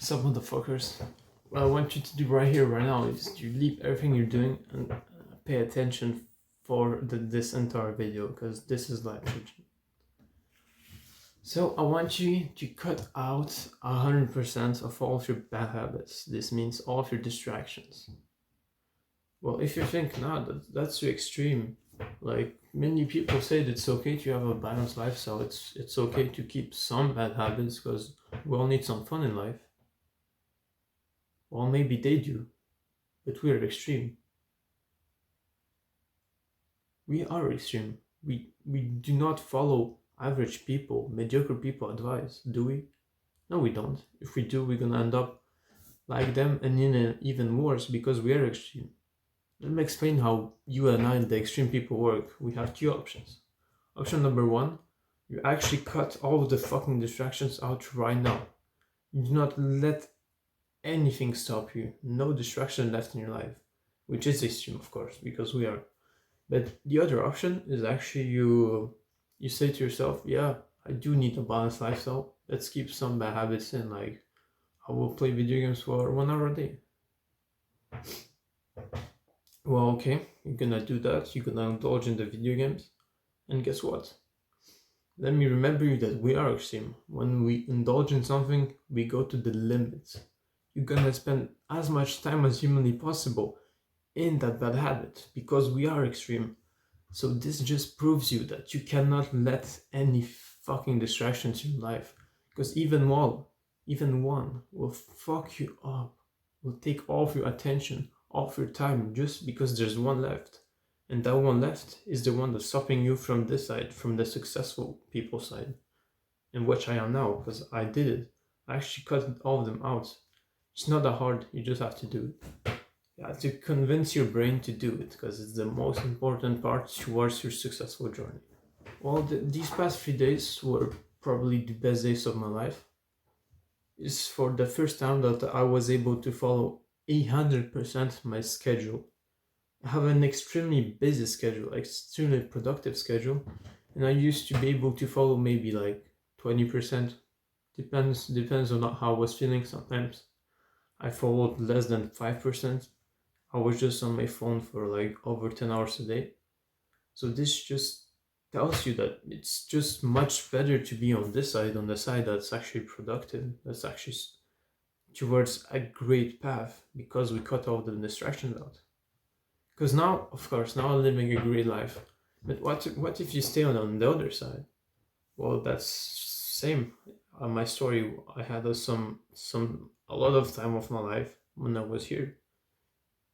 Sup, motherfuckers? What I want you to do right here, right now, is to leave everything you're doing and pay attention for this entire video, because this is life changing. So I want you to cut out 100% of all of your bad habits. This means all of your distractions. Well, if you think, nah, that's too extreme. Like, many people say that it's okay to have a balanced lifestyle. It's okay to keep some bad habits because we all need some fun in life. Well, maybe they do, but we are extreme. We are extreme. We do not follow average people, mediocre people advice, do we? No, we don't. If we do, we're gonna end up like them and in even worse because we are extreme. Let me explain how you and I, the extreme people, work. We have two options. Option number one, you actually cut all of the fucking distractions out right now. You do not let anything stop you. No distraction left in your life, which is extreme, of course, because we are. But the other option is actually you say to yourself, yeah, I do need a balanced lifestyle. Let's keep some bad habits in, like I will play video games for 1 hour a day. Well, okay, you're gonna do that. You're gonna indulge in the video games, and guess what? Let me remember you that we are extreme. When we indulge in something, we go to the limits. You're gonna spend as much time as humanly possible in that bad habit because we are extreme. So this just proves you that you cannot let any fucking distractions in life, because even one will fuck you up, will take all of your attention, all of your time, just because there's one left. And that one left is the one that's stopping you from this side, from the successful people side, in which I am now, because I did it. I actually cut all of them out. It's not that hard, you just have to do it. Yeah, to convince your brain to do it, because it's the most important part towards your successful journey. Well, these past 3 days were probably the best days of my life. It's for the first time that I was able to follow 100% my schedule. I have an extremely busy schedule, extremely productive schedule, and I used to be able to follow maybe like 20%. Depends on how I was feeling. Sometimes I followed less than 5%. I was just on my phone for like over 10 hours a day. So this just tells you that it's just much better to be on this side, on the side that's actually productive, that's actually towards a great path, because we cut all the distractions out. Because now, of course, now I'm living a great life. But what if you stay on the other side? Well, that's same. My story, I had a lot of time of my life when I was here.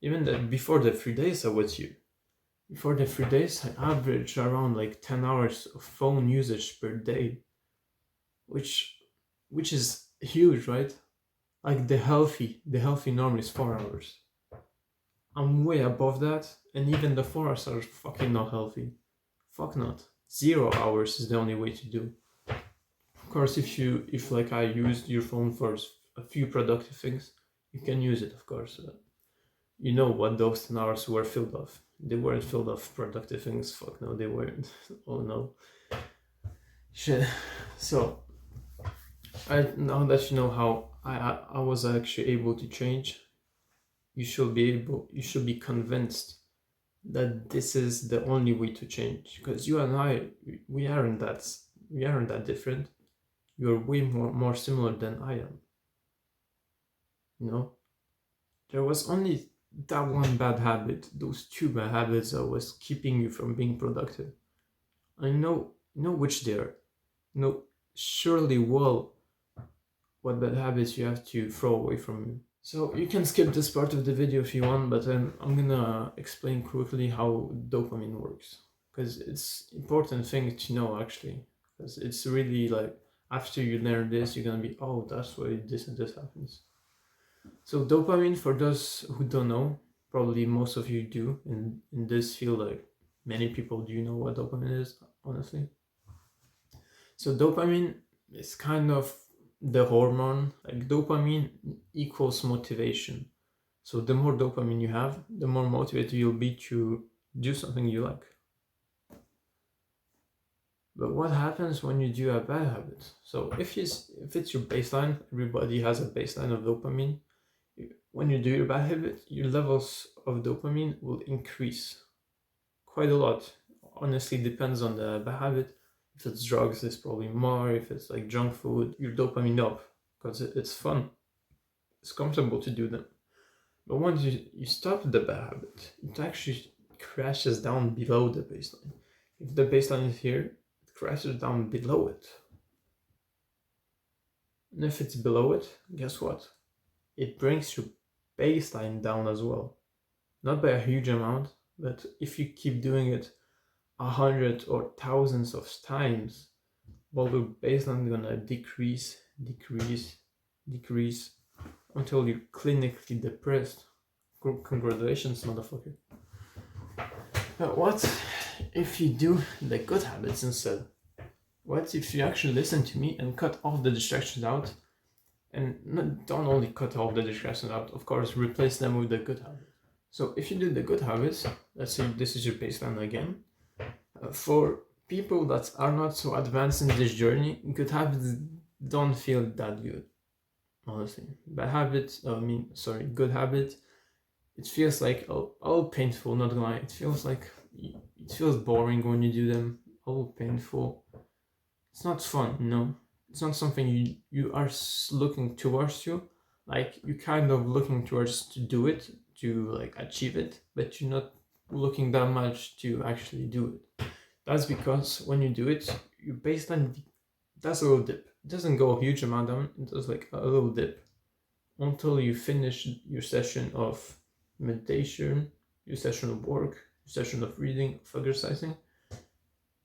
Even that before the 3 days I was here. Before the 3 days, I averaged around like 10 hours of phone usage per day, which is huge, right? Like the healthy norm is 4 hours. I'm way above that, and even the 4 hours are fucking not healthy. Fuck not. 0 hours is the only way to do. Of course, if like I used your phone for a few productive things, you can use it, of course. You know what those 10 hours were filled of. They weren't filled of productive things. Fuck no, they weren't. Oh no. Shit. So, now that you know how I was actually able to change, you should be convinced that this is the only way to change. Because you and I, we aren't that different. You're way more similar than I am. You know? There was only that one bad habit, those two bad habits that was keeping you from being productive. I know which they are. You know surely well what bad habits you have to throw away from you. So you can skip this part of the video if you want, but I'm gonna explain quickly how dopamine works, because it's important thing to know actually, because it's really like after you learn this, you're gonna be, oh, that's why this and this happens. So dopamine, for those who don't know, probably most of you do in this field, like many people do know what dopamine is, honestly. So dopamine is kind of the hormone. Like dopamine equals motivation. So the more dopamine you have, the more motivated you'll be to do something you like. But what happens when you do a bad habit? So if it's your baseline, everybody has a baseline of dopamine. When you do your bad habit, your levels of dopamine will increase quite a lot. Honestly, depends on the bad habit. If it's drugs, it's probably more. If it's like junk food, your dopamine up because it's fun. It's comfortable to do them. But once you stop the bad habit, it actually crashes down below the baseline. If the baseline is here, it crashes down below it. And if it's below it, guess what? It brings your baseline down as well. Not by a huge amount, but if you keep doing it 100 or thousands of times, well, your baseline is gonna decrease until you're clinically depressed. Congratulations, motherfucker. But what if you do the good habits instead? What if you actually listen to me and cut all the distractions out? And don't only cut all the distractions out, of course, replace them with the good habits. So if you do the good habits, let's say this is your baseline again. For people that are not so advanced in this journey, good habits don't feel that good. Honestly, good habits, it feels like all painful, not gonna lie. It feels boring when you do them, all painful. It's not fun, no. It's not something you are looking towards to. Like, you're kind of looking towards to do it, to like achieve it, but you're not looking that much to actually do it. That's because when you do it, your baseline does a little dip. It doesn't go a huge amount down, it does like a little dip until you finish your session of meditation, your session of work, your session of reading, of exercising.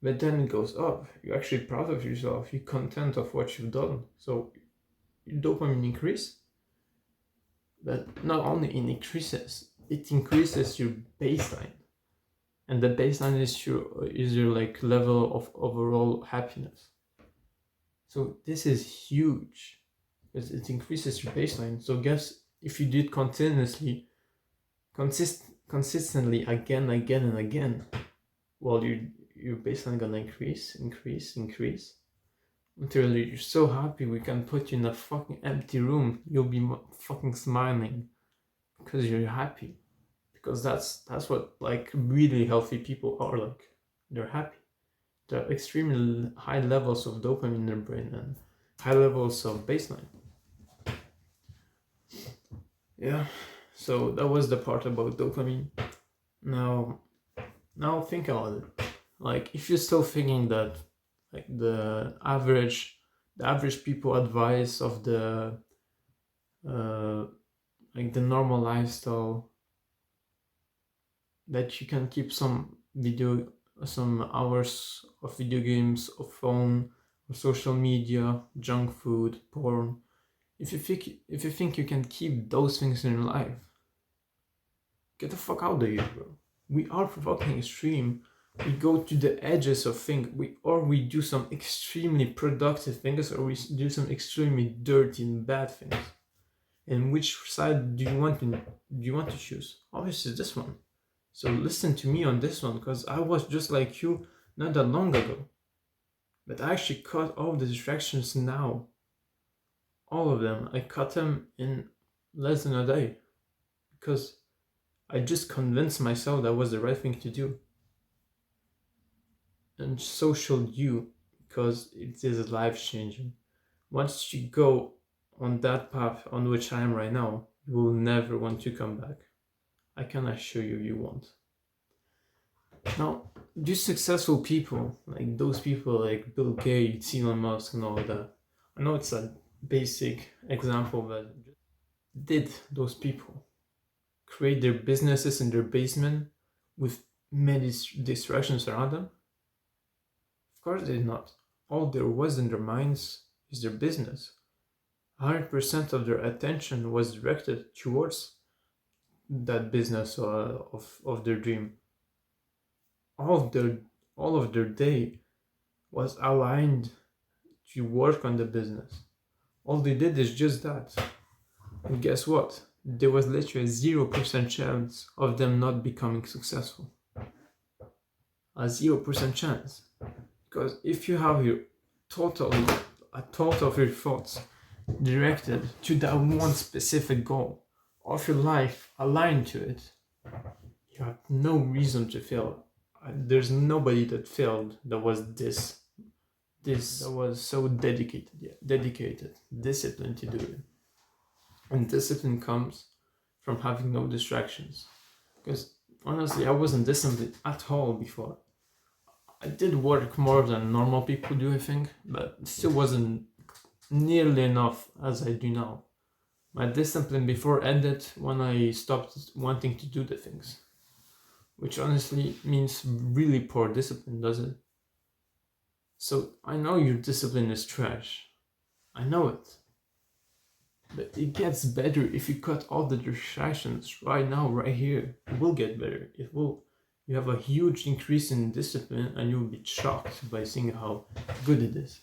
But then it goes up. You're actually proud of yourself. You're content of what you've done. So your dopamine increase. But not only it increases your baseline. And the baseline is your like level of overall happiness. So this is huge. Because it increases your baseline. So guess if you do it consistently again and again, well, your baseline gonna increase until you're so happy we can put you in a fucking empty room. You'll be fucking smiling because you're happy. Because that's what like really healthy people are like. They're happy. They're extremely high levels of dopamine in their brain and high levels of baseline. Yeah, so that was the part about dopamine. Now think about it. Like, if you're still thinking that like the average people advice of the like the normal lifestyle, that you can keep some hours of video games, of phone, or social media, junk food, porn. If you think you can keep those things in your life, get the fuck out of here, bro. We are fucking extreme. We go to the edges of things. We do some extremely productive things, or we do some extremely dirty and bad things. And which side do you want to choose? Obviously this one. So listen to me on this one, because I was just like you not that long ago. But I actually cut all the distractions now. All of them. I cut them in less than a day. Because I just convinced myself that was the right thing to do. And so should you, because it is life changing. Once you go on that path on which I am right now, you will never want to come back. I can assure you won't. Now, these successful people, like those people like Bill Gates, Elon Musk, and all that, I know it's a basic example, but did those people create their businesses in their basement with many distractions around them? Of course they did not. All there was in their minds is their business. 100% of their attention was directed towards that business of their dream. All of their day was aligned to work on the business. All they did is just that. And guess what? There was literally a 0% chance of them not becoming successful. A 0% chance. Because if you have a thought of your thoughts directed to that one specific goal of your life, aligned to it, you have no reason to fail. There's nobody that failed that was that was so dedicated, disciplined to do it. And discipline comes from having no distractions. Because honestly, I wasn't disciplined at all before. I did work more than normal people do, I think, but it still wasn't nearly enough as I do now. My discipline before ended when I stopped wanting to do the things, which honestly means really poor discipline, does it? So I know your discipline is trash. I know it. But it gets better if you cut all the distractions right now, right here. It will get better. It will. You have a huge increase in discipline and you'll be shocked by seeing how good it is.